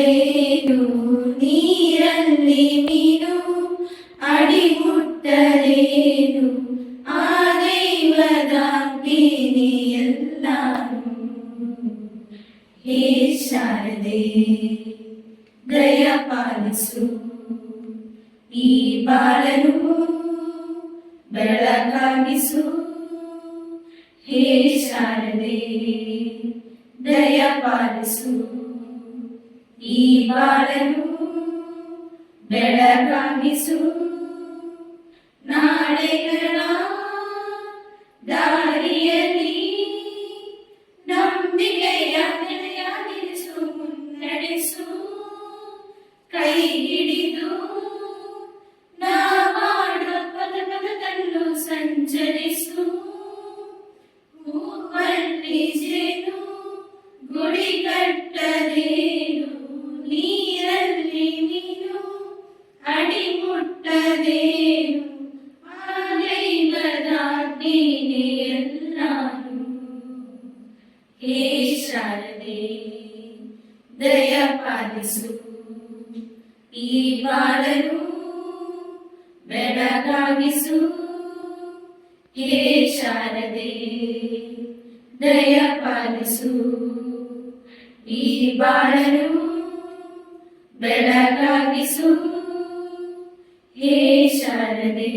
ಮುಟ್ಟಲೇನು ನೀರಲ್ಲಿ ಮೀನು ಅಡಿಗುಟ್ಟಲೇನು ಆ ದೈವದಾಜ್ಞೆನೇ ಎಲ್ಲಾನು. ಹೇ ಶಾರದೆ ದಯ ಪಾಲಿಸು ಈ ಬಾಳನು ಬೆಳಕಾಗಿಸು. ಹೇ ಶಾರದೆ ದಯ ಪಾಲಿಸು ಈ ಬಾಳನು ಬೆಳಕಾಗಿಸು. ನಾಳೆಗಳ ದಾರಿಯಲ್ಲಿ ನಂಬಿಕೆಯ ನೆಲೆಯಾಗಿರಿಸು, ಮುನ್ನಡೆಸು. ಕೈ ಹಿಡಿದು ನಾ ಮಾಡುವ ಪದ ಪದದಲ್ಲೂ ಸಂಚರಿಸು. ಹೂವಲ್ಲಿ ಜೇನು ಗುಡಿ ಕಟ್ಟದೇನು, ನೀರಲ್ಲಿ ಮೀನು ಅಡಿ ಮುಟ್ಟದೇನು, ಆ ದೈವದಾಜ್ಞೆನೇ ಎಲ್ಲಾನು. ಹೇ ಶಾರದೆ ದಯ ಪಾಲಿಸು ಈ ಬಾಳನು ಬೆಳಗಾಗಿಸು. ಹೇ ಶಾರದೆ ದಯ ಪಾಲಿಸು ಈ ಬಾಳನು ಬೆಳಗಾಗಿಸು. ಹೇ ಶಾರದೆ